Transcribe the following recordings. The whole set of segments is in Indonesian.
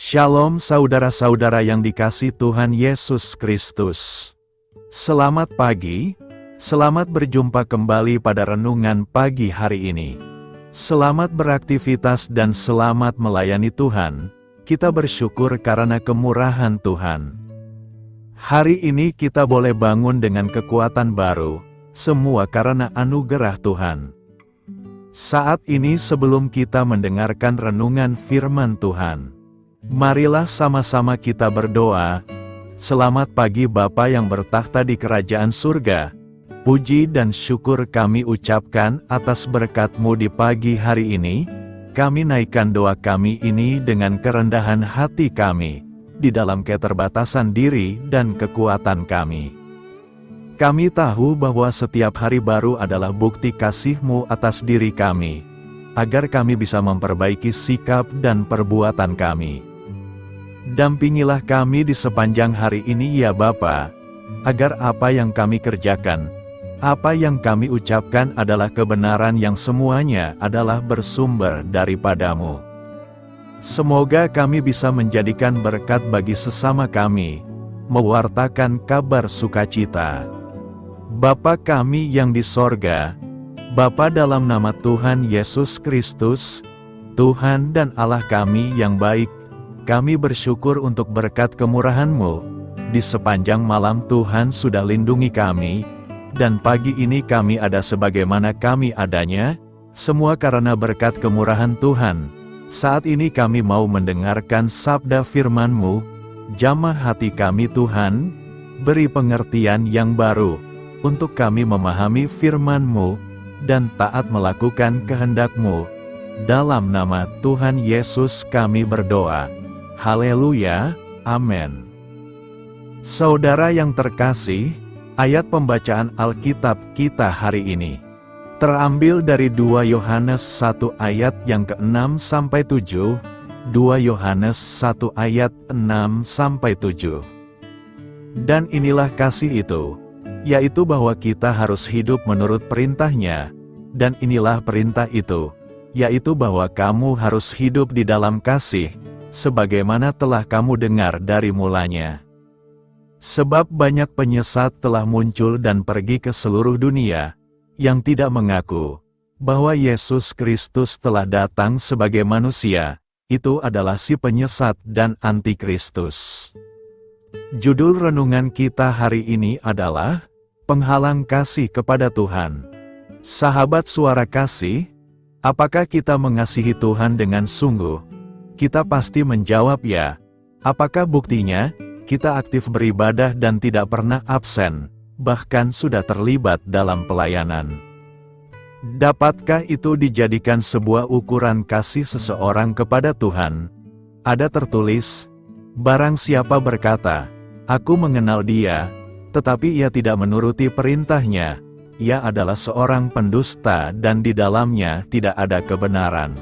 Shalom saudara-saudara yang dikasihi Tuhan Yesus Kristus. Selamat pagi, selamat berjumpa kembali pada renungan pagi hari ini. Selamat beraktivitas dan selamat melayani Tuhan. Kita bersyukur karena kemurahan Tuhan. Hari ini kita boleh bangun dengan kekuatan baru, semua karena anugerah Tuhan. Saat ini sebelum kita mendengarkan renungan firman Tuhan, marilah sama-sama kita berdoa. Selamat pagi Bapa yang bertakhta di kerajaan surga. Puji dan syukur kami ucapkan atas berkat-Mu di pagi hari ini. Kami naikkan doa kami ini dengan kerendahan hati kami, di dalam keterbatasan diri dan kekuatan kami. Kami tahu bahwa setiap hari baru adalah bukti kasih-Mu atas diri kami, agar kami bisa memperbaiki sikap dan perbuatan kami. Dampingilah kami di sepanjang hari ini ya Bapa, agar apa yang kami kerjakan, apa yang kami ucapkan adalah kebenaran yang semuanya adalah bersumber daripada-Mu. Semoga kami bisa menjadikan berkat bagi sesama kami, mewartakan kabar sukacita. Bapa kami yang di sorga, Bapa dalam nama Tuhan Yesus Kristus, Tuhan dan Allah kami yang baik, kami bersyukur untuk berkat kemurahan-Mu. Di sepanjang malam Tuhan sudah lindungi kami, dan pagi ini kami ada sebagaimana kami adanya, semua karena berkat kemurahan Tuhan. Saat ini kami mau mendengarkan sabda firman-Mu, jamah hati kami Tuhan, beri pengertian yang baru, untuk kami memahami firman-Mu, dan taat melakukan kehendak-Mu. Dalam nama Tuhan Yesus kami berdoa. Haleluya, amin. Saudara yang terkasih, ayat pembacaan Alkitab kita hari ini terambil dari 2 Yohanes 1 ayat yang ke-6-7, 2 Yohanes 1 ayat 6-7. Dan inilah kasih itu, yaitu bahwa kita harus hidup menurut perintah-Nya, dan inilah perintah itu, yaitu bahwa kamu harus hidup di dalam kasih, sebagaimana telah kamu dengar dari mulanya. Sebab banyak penyesat telah muncul dan pergi ke seluruh dunia, yang tidak mengaku bahwa Yesus Kristus telah datang sebagai manusia. Itu adalah si penyesat dan antikristus. Judul renungan kita hari ini adalah Penghalang Kasih kepada Tuhan. Sahabat Suara Kasih, apakah kita mengasihi Tuhan dengan sungguh? Kita pasti menjawab ya. Apakah buktinya? Kita aktif beribadah dan tidak pernah absen, bahkan sudah terlibat dalam pelayanan. Dapatkah itu dijadikan sebuah ukuran kasih seseorang kepada Tuhan? Ada tertulis, barang siapa berkata, aku mengenal dia, tetapi ia tidak menuruti perintah-Nya, ia adalah seorang pendusta dan di dalamnya tidak ada kebenaran.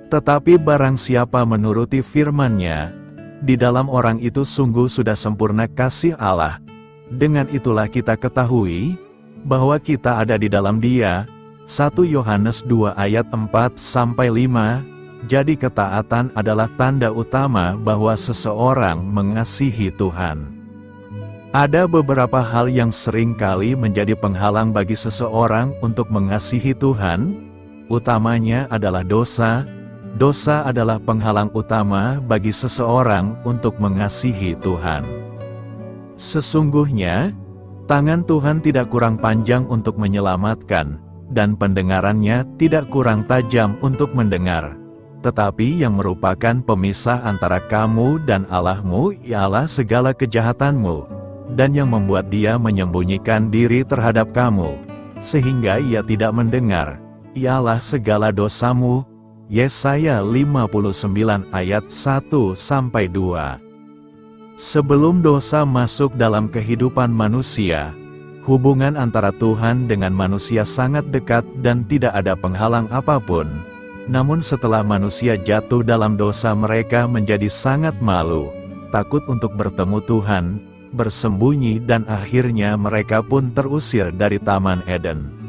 Tetapi barang siapa menuruti firman-Nya, di dalam orang itu sungguh sudah sempurna kasih Allah. Dengan itulah kita ketahui, bahwa kita ada di dalam Dia. 1 Yohanes 2 ayat 4-5, jadi ketaatan adalah tanda utama bahwa seseorang mengasihi Tuhan. Ada beberapa hal yang sering kali menjadi penghalang bagi seseorang untuk mengasihi Tuhan, utamanya adalah dosa. Dosa adalah penghalang utama bagi seseorang untuk mengasihi Tuhan. Sesungguhnya, tangan Tuhan tidak kurang panjang untuk menyelamatkan, dan pendengarannya tidak kurang tajam untuk mendengar. Tetapi yang merupakan pemisah antara kamu dan Allah-Mu ialah segala kejahatan-Mu, dan yang membuat Dia menyembunyikan diri terhadap kamu, sehingga Ia tidak mendengar, ialah segala dosa-Mu. Yesaya 59 ayat 1-2. Sebelum dosa masuk dalam kehidupan manusia, hubungan antara Tuhan dengan manusia sangat dekat dan tidak ada penghalang apapun. Namun setelah manusia jatuh dalam dosa, mereka menjadi sangat malu, takut untuk bertemu Tuhan, bersembunyi, dan akhirnya mereka pun terusir dari Taman Eden.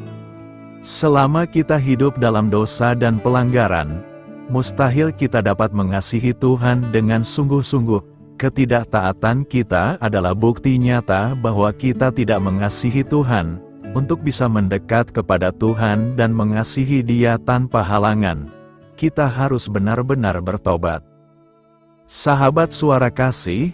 Selama kita hidup dalam dosa dan pelanggaran, mustahil kita dapat mengasihi Tuhan dengan sungguh-sungguh. Ketidaktaatan kita adalah bukti nyata bahwa kita tidak mengasihi Tuhan. Untuk bisa mendekat kepada Tuhan dan mengasihi Dia tanpa halangan, kita harus benar-benar bertobat. Sahabat Suara Kasih,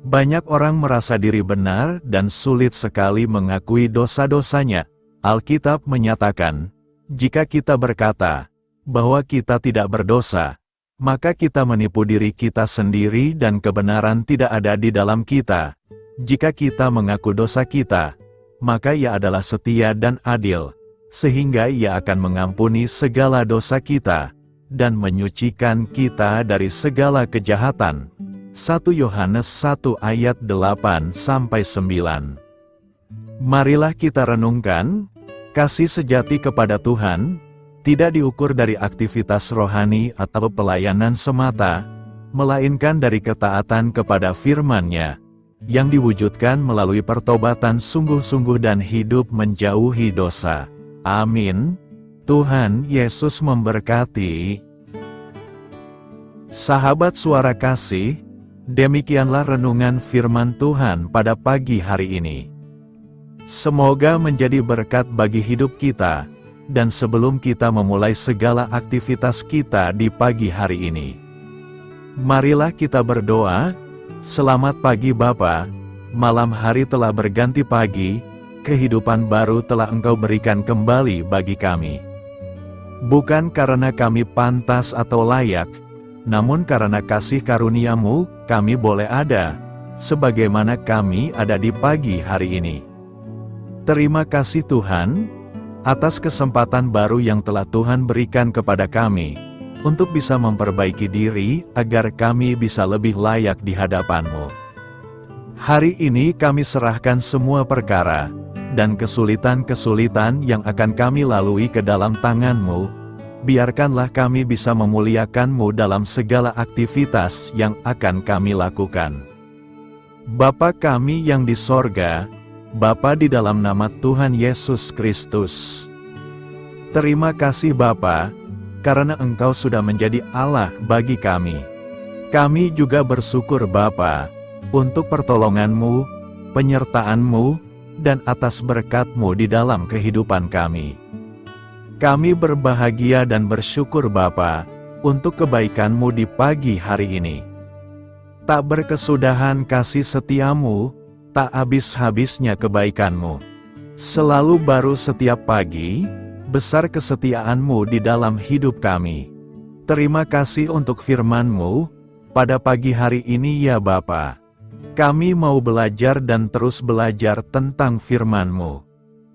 banyak orang merasa diri benar dan sulit sekali mengakui dosa-dosanya. Alkitab menyatakan, jika kita berkata bahwa kita tidak berdosa, maka kita menipu diri kita sendiri dan kebenaran tidak ada di dalam kita. Jika kita mengaku dosa kita, maka Ia adalah setia dan adil, sehingga Ia akan mengampuni segala dosa kita dan menyucikan kita dari segala kejahatan. 1 Yohanes 1 ayat 8-9. Marilah kita renungkan, kasih sejati kepada Tuhan tidak diukur dari aktivitas rohani atau pelayanan semata, melainkan dari ketaatan kepada firman-Nya, yang diwujudkan melalui pertobatan sungguh-sungguh dan hidup menjauhi dosa. Amin. Tuhan Yesus memberkati. Sahabat Suara Kasih, demikianlah renungan firman Tuhan pada pagi hari ini. Semoga menjadi berkat bagi hidup kita, dan sebelum kita memulai segala aktivitas kita di pagi hari ini, marilah kita berdoa. Selamat pagi Bapa, malam hari telah berganti pagi, kehidupan baru telah Engkau berikan kembali bagi kami. Bukan karena kami pantas atau layak, namun karena kasih karunia-Mu, kami boleh ada, sebagaimana kami ada di pagi hari ini. Terima kasih Tuhan, atas kesempatan baru yang telah Tuhan berikan kepada kami, untuk bisa memperbaiki diri, agar kami bisa lebih layak di hadapan-Mu. Hari ini kami serahkan semua perkara, dan kesulitan-kesulitan yang akan kami lalui ke dalam tangan-Mu. Biarkanlah kami bisa memuliakan-Mu dalam segala aktivitas yang akan kami lakukan. Bapa kami yang di sorga, Bapa di dalam nama Tuhan Yesus Kristus. Terima kasih Bapa, karena Engkau sudah menjadi Allah bagi kami. Kami juga bersyukur Bapa, untuk pertolongan-Mu, penyertaan-Mu, dan atas berkat-Mu di dalam kehidupan kami. Kami berbahagia dan bersyukur Bapa, untuk kebaikan-Mu di pagi hari ini. Tak berkesudahan kasih setia-Mu, tak habis-habisnya kebaikan-Mu. Selalu baru setiap pagi, besar kesetiaan-Mu di dalam hidup kami. Terima kasih untuk firman-Mu, pada pagi hari ini ya Bapa. Kami mau belajar dan terus belajar tentang firman-Mu.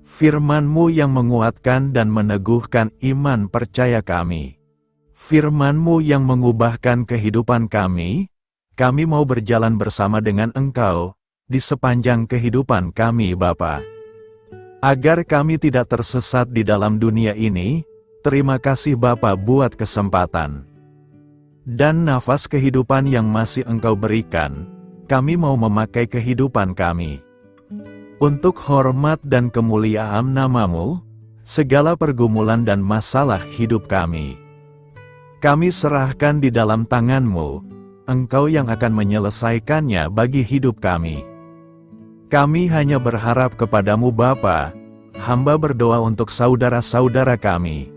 Firman-Mu yang menguatkan dan meneguhkan iman percaya kami. Firman-Mu yang mengubahkan kehidupan kami mau berjalan bersama dengan Engkau, di sepanjang kehidupan kami Bapa. Agar kami tidak tersesat di dalam dunia ini, terima kasih Bapa buat kesempatan dan nafas kehidupan yang masih Engkau berikan. Kami mau memakai kehidupan kami untuk hormat dan kemuliaan nama-Mu, segala pergumulan dan masalah hidup kami serahkan di dalam tangan-Mu. Engkau yang akan menyelesaikannya bagi hidup kami. Kami hanya berharap kepadamu Bapa. Hamba berdoa untuk saudara-saudara kami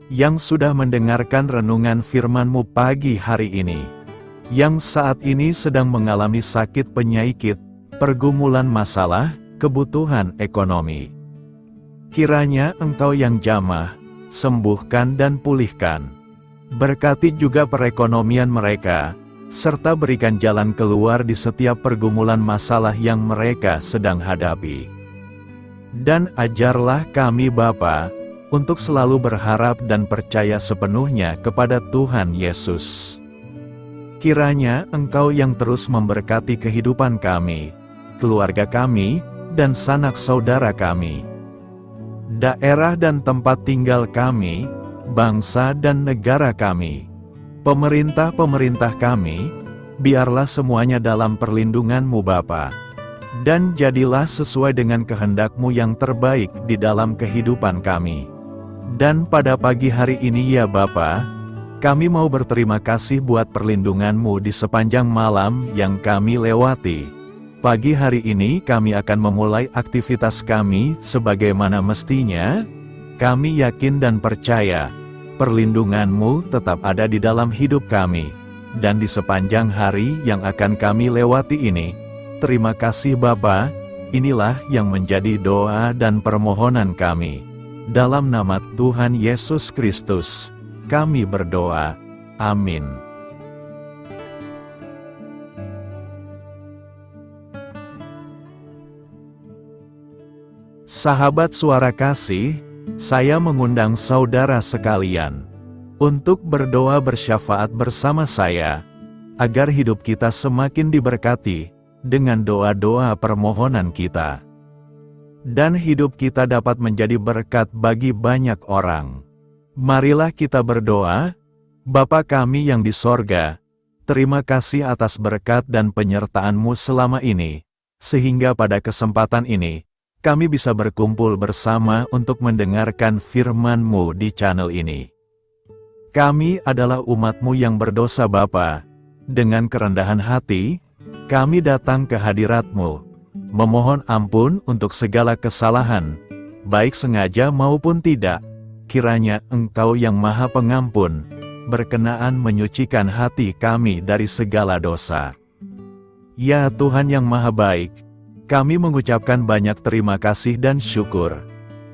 yang sudah mendengarkan renungan firman-Mu pagi hari ini, yang saat ini sedang mengalami sakit penyakit, pergumulan masalah, kebutuhan ekonomi. Kiranya Engkau yang jamah, sembuhkan dan pulihkan. Berkati juga perekonomian mereka, serta berikan jalan keluar di setiap pergumulan masalah yang mereka sedang hadapi. Dan ajarlah kami Bapa, untuk selalu berharap dan percaya sepenuhnya kepada Tuhan Yesus. Kiranya Engkau yang terus memberkati kehidupan kami, keluarga kami, dan sanak saudara kami, daerah dan tempat tinggal kami, bangsa dan negara kami, pemerintah-pemerintah kami, biarlah semuanya dalam perlindungan-Mu Bapa, dan jadilah sesuai dengan kehendak-Mu yang terbaik di dalam kehidupan kami. Dan pada pagi hari ini ya Bapa, Kami mau berterima kasih buat perlindungan-Mu di sepanjang malam yang kami lewati. Pagi hari ini kami akan memulai aktivitas kami sebagaimana mestinya. Kami yakin dan percaya, perlindungan-Mu tetap ada di dalam hidup kami. Dan di sepanjang hari yang akan kami lewati ini, terima kasih Bapa, inilah yang menjadi doa dan permohonan kami. Dalam nama Tuhan Yesus Kristus, kami berdoa. Amin. Sahabat Suara Kasih, saya mengundang saudara sekalian untuk berdoa bersyafaat bersama saya, agar hidup kita semakin diberkati dengan doa-doa permohonan kita. Dan hidup kita dapat menjadi berkat bagi banyak orang. Marilah kita berdoa. Bapa kami yang di sorga, terima kasih atas berkat dan penyertaan-Mu selama ini, sehingga pada kesempatan ini, kami bisa berkumpul bersama untuk mendengarkan firman-Mu di channel ini. Kami adalah umat-Mu yang berdosa Bapa. Dengan kerendahan hati, kami datang ke hadirat-Mu, memohon ampun untuk segala kesalahan, baik sengaja maupun tidak. Kiranya Engkau yang Maha Pengampun, berkenaan menyucikan hati kami dari segala dosa. Ya Tuhan yang Maha Baik, kami mengucapkan banyak terima kasih dan syukur,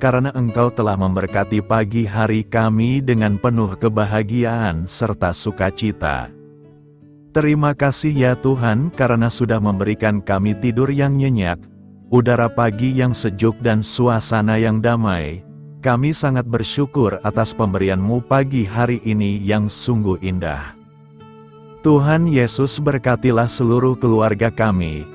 karena Engkau telah memberkati pagi hari kami dengan penuh kebahagiaan serta sukacita. Terima kasih ya Tuhan karena sudah memberikan kami tidur yang nyenyak, udara pagi yang sejuk dan suasana yang damai. Kami sangat bersyukur atas pemberian-Mu pagi hari ini yang sungguh indah. Tuhan Yesus berkatilah seluruh keluarga kami,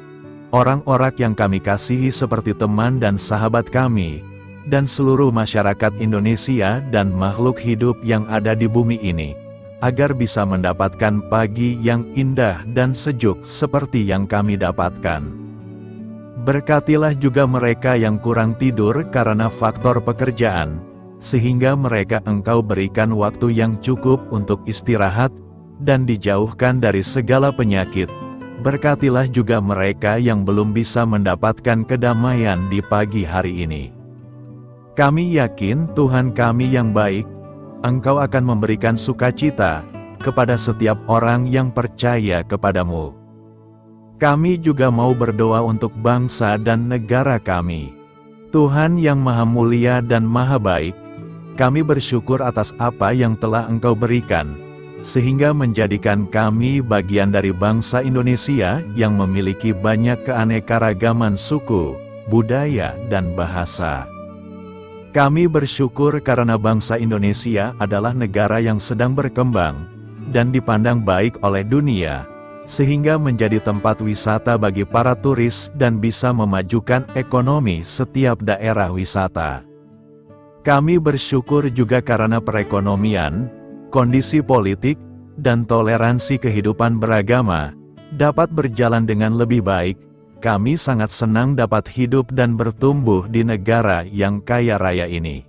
orang-orang yang kami kasihi seperti teman dan sahabat kami, dan seluruh masyarakat Indonesia dan makhluk hidup yang ada di bumi ini, agar bisa mendapatkan pagi yang indah dan sejuk seperti yang kami dapatkan. Berkatilah juga mereka yang kurang tidur karena faktor pekerjaan, sehingga mereka Engkau berikan waktu yang cukup untuk istirahat, dan dijauhkan dari segala penyakit. Berkatilah juga mereka yang belum bisa mendapatkan kedamaian di pagi hari ini. Kami yakin Tuhan kami yang baik, Engkau akan memberikan sukacita kepada setiap orang yang percaya kepada-Mu. Kami juga mau berdoa untuk bangsa dan negara kami. Tuhan yang Maha Mulia dan Maha Baik, kami bersyukur atas apa yang telah Engkau berikan, sehingga menjadikan kami bagian dari bangsa Indonesia yang memiliki banyak keanekaragaman suku, budaya, dan bahasa. Kami bersyukur karena bangsa Indonesia adalah negara yang sedang berkembang, dan dipandang baik oleh dunia, sehingga menjadi tempat wisata bagi para turis dan bisa memajukan ekonomi setiap daerah wisata. Kami bersyukur juga karena perekonomian, kondisi politik, dan toleransi kehidupan beragama dapat berjalan dengan lebih baik. Kami sangat senang dapat hidup dan bertumbuh di negara yang kaya raya ini.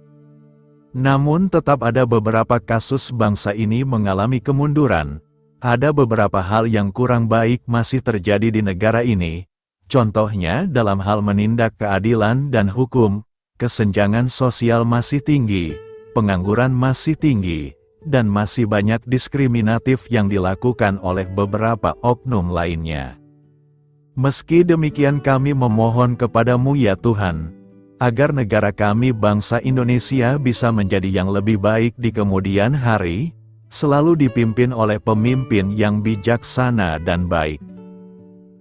Namun tetap ada beberapa kasus bangsa ini mengalami kemunduran. Ada beberapa hal yang kurang baik masih terjadi di negara ini, contohnya dalam hal menindak keadilan dan hukum, kesenjangan sosial masih tinggi, pengangguran masih tinggi, dan masih banyak diskriminatif yang dilakukan oleh beberapa oknum lainnya. Meski demikian kami memohon kepada-Mu ya Tuhan, agar negara kami bangsa Indonesia bisa menjadi yang lebih baik di kemudian hari, selalu dipimpin oleh pemimpin yang bijaksana dan baik.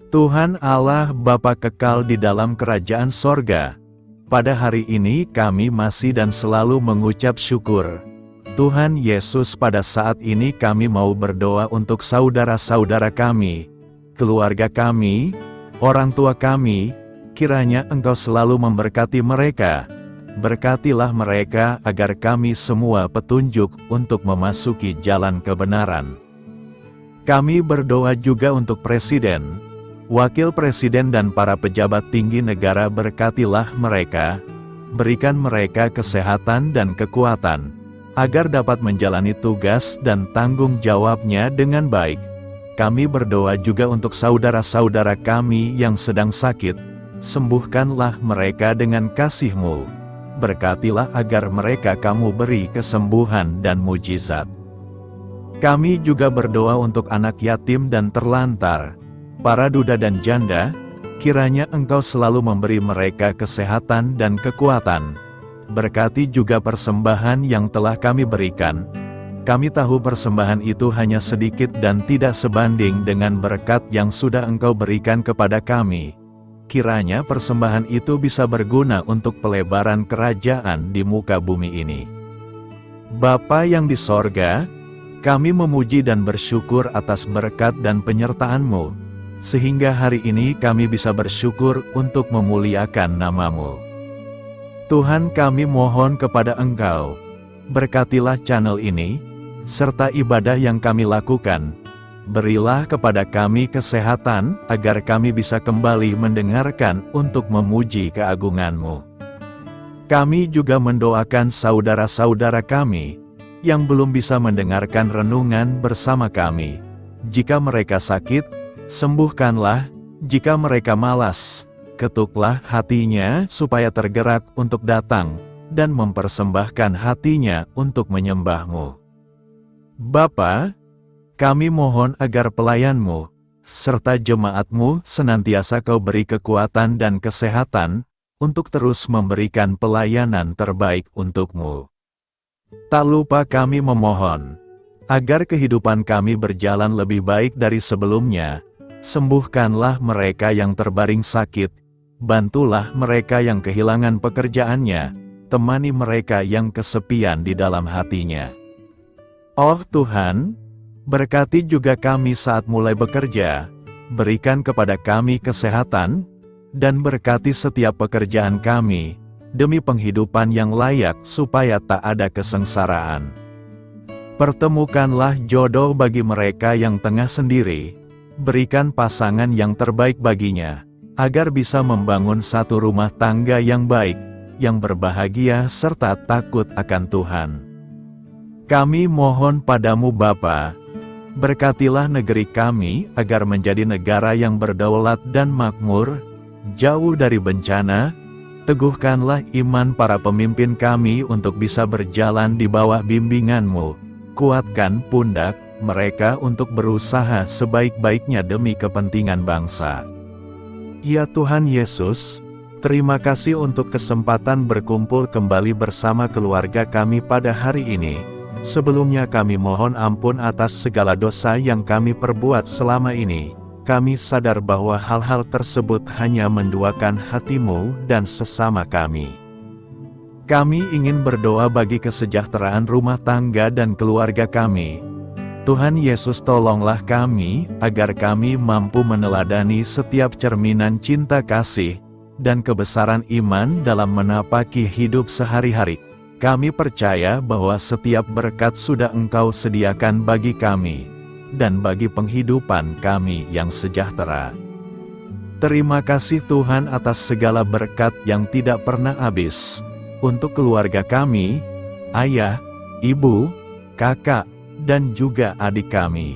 Tuhan Allah Bapa kekal di dalam kerajaan sorga, pada hari ini kami masih dan selalu mengucap syukur. Tuhan Yesus, pada saat ini kami mau berdoa untuk saudara-saudara kami, keluarga kami, orang tua kami, kiranya Engkau selalu memberkati mereka. Berkatilah mereka agar kami semua petunjuk untuk memasuki jalan kebenaran. Kami berdoa juga untuk Presiden, Wakil Presiden dan para pejabat tinggi negara. Berkatilah mereka, berikan mereka kesehatan dan kekuatan, agar dapat menjalani tugas dan tanggung jawabnya dengan baik. Kami berdoa juga untuk saudara-saudara kami yang sedang sakit, sembuhkanlah mereka dengan kasih-Mu. Berkatilah agar mereka Kamu beri kesembuhan dan mujizat. Kami juga berdoa untuk anak yatim dan terlantar, para duda dan janda, kiranya Engkau selalu memberi mereka kesehatan dan kekuatan. Berkati juga persembahan yang telah kami berikan. Kami tahu persembahan itu hanya sedikit dan tidak sebanding dengan berkat yang sudah Engkau berikan kepada kami. Kiranya persembahan itu bisa berguna untuk pelebaran kerajaan di muka bumi ini. Bapa yang di sorga, kami memuji dan bersyukur atas berkat dan penyertaan-Mu, sehingga hari ini kami bisa bersyukur untuk memuliakan nama-Mu. Tuhan, kami mohon kepada Engkau, berkatilah channel ini, serta ibadah yang kami lakukan. Berilah kepada kami kesehatan, agar kami bisa kembali mendengarkan untuk memuji keagungan-Mu. Kami juga mendoakan saudara-saudara kami, yang belum bisa mendengarkan renungan bersama kami. Jika mereka sakit, sembuhkanlah. Jika mereka malas, ketuklah hatinya supaya tergerak untuk datang, dan mempersembahkan hatinya untuk menyembah-Mu. Bapa, kami mohon agar pelayan-Mu, serta jemaat-Mu senantiasa Kau beri kekuatan dan kesehatan, untuk terus memberikan pelayanan terbaik untuk-Mu. Tak lupa kami memohon, agar kehidupan kami berjalan lebih baik dari sebelumnya. Sembuhkanlah mereka yang terbaring sakit, bantulah mereka yang kehilangan pekerjaannya, temani mereka yang kesepian di dalam hatinya. Oh Tuhan, berkati juga kami saat mulai bekerja, berikan kepada kami kesehatan, dan berkati setiap pekerjaan kami, demi penghidupan yang layak supaya tak ada kesengsaraan. Pertemukanlah jodoh bagi mereka yang tengah sendiri, berikan pasangan yang terbaik baginya, agar bisa membangun satu rumah tangga yang baik, yang berbahagia serta takut akan Tuhan. Kami mohon padamu Bapa, berkatilah negeri kami agar menjadi negara yang berdaulat dan makmur, jauh dari bencana. Teguhkanlah iman para pemimpin kami untuk bisa berjalan di bawah bimbingan-Mu. Kuatkan pundak mereka untuk berusaha sebaik-baiknya demi kepentingan bangsa. Ya Tuhan Yesus, terima kasih untuk kesempatan berkumpul kembali bersama keluarga kami pada hari ini. Sebelumnya kami mohon ampun atas segala dosa yang kami perbuat selama ini. Kami sadar bahwa hal-hal tersebut hanya menduakan hati-Mu dan sesama kami. Kami ingin berdoa bagi kesejahteraan rumah tangga dan keluarga kami. Tuhan Yesus, tolonglah kami, agar kami mampu meneladani setiap cerminan cinta kasih, dan kebesaran iman dalam menapaki hidup sehari-hari. Kami percaya bahwa setiap berkat sudah Engkau sediakan bagi kami, dan bagi penghidupan kami yang sejahtera. Terima kasih Tuhan atas segala berkat yang tidak pernah habis, untuk keluarga kami, ayah, ibu, kakak, dan juga adik kami.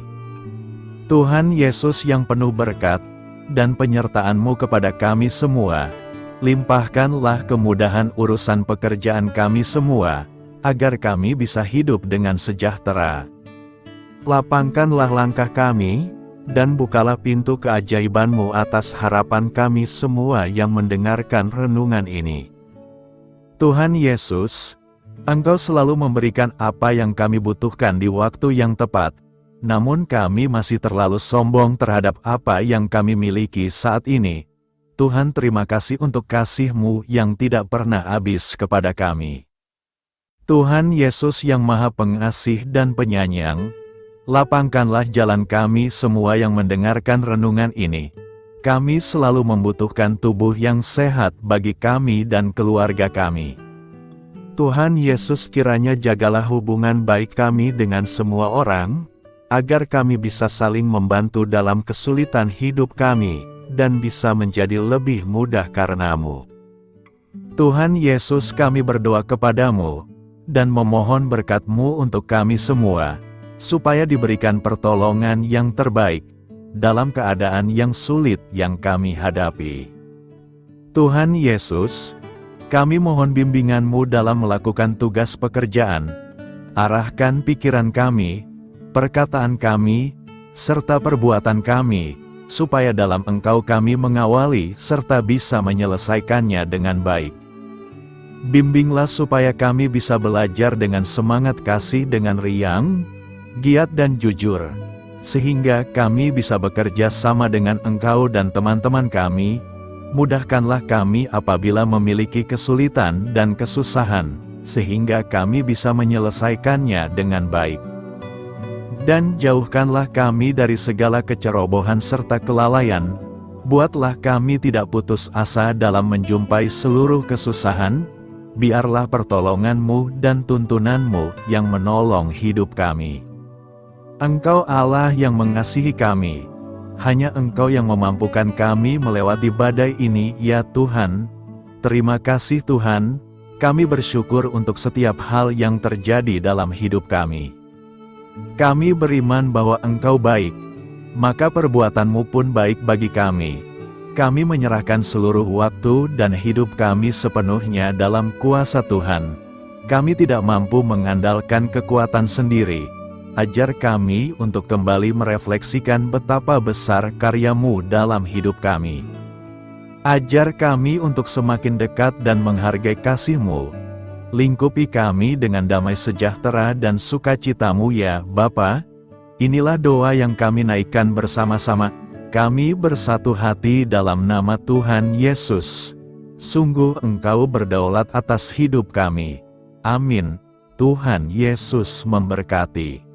Tuhan Yesus yang penuh berkat, dan penyertaan-Mu kepada kami semua, limpahkanlah kemudahan urusan pekerjaan kami semua, agar kami bisa hidup dengan sejahtera. Lapangkanlah langkah kami, dan bukalah pintu keajaiban-Mu atas harapan kami semua yang mendengarkan renungan ini. Tuhan Yesus, Engkau selalu memberikan apa yang kami butuhkan di waktu yang tepat, namun kami masih terlalu sombong terhadap apa yang kami miliki saat ini. Tuhan, terima kasih untuk kasih-Mu yang tidak pernah habis kepada kami. Tuhan Yesus yang Maha Pengasih dan Penyayang, lapangkanlah jalan kami semua yang mendengarkan renungan ini. Kami selalu membutuhkan tubuh yang sehat bagi kami dan keluarga kami. Tuhan Yesus, kiranya jagalah hubungan baik kami dengan semua orang, agar kami bisa saling membantu dalam kesulitan hidup kami, dan bisa menjadi lebih mudah karena-Mu. Tuhan Yesus, kami berdoa kepadamu, dan memohon berkat-Mu untuk kami semua, supaya diberikan pertolongan yang terbaik, dalam keadaan yang sulit yang kami hadapi. Tuhan Yesus, kami mohon bimbingan-Mu dalam melakukan tugas pekerjaan. Arahkan pikiran kami, perkataan kami, serta perbuatan kami, supaya dalam Engkau kami mengawali serta bisa menyelesaikannya dengan baik. Bimbinglah supaya kami bisa belajar dengan semangat kasih dengan riang, giat dan jujur, sehingga kami bisa bekerja sama dengan Engkau dan teman-teman kami. Mudahkanlah kami apabila memiliki kesulitan dan kesusahan, sehingga kami bisa menyelesaikannya dengan baik. Dan jauhkanlah kami dari segala kecerobohan serta kelalaian. Buatlah kami tidak putus asa dalam menjumpai seluruh kesusahan. Biarlah pertolongan-Mu dan tuntunan-Mu yang menolong hidup kami. Engkau Allah yang mengasihi kami. Hanya Engkau yang memampukan kami melewati badai ini, ya Tuhan. Terima kasih Tuhan, kami bersyukur untuk setiap hal yang terjadi dalam hidup kami. Kami beriman bahwa Engkau baik, maka perbuatan-Mu pun baik bagi kami. Kami menyerahkan seluruh waktu dan hidup kami sepenuhnya dalam kuasa Tuhan. Kami tidak mampu mengandalkan kekuatan sendiri. Ajar kami untuk kembali merefleksikan betapa besar karya-Mu dalam hidup kami. Ajar kami untuk semakin dekat dan menghargai kasih-Mu. Lingkupi kami dengan damai sejahtera dan sukacita-Mu ya Bapa. Inilah doa yang kami naikkan bersama-sama. Kami bersatu hati dalam nama Tuhan Yesus. Sungguh Engkau berdaulat atas hidup kami. Amin. Tuhan Yesus memberkati.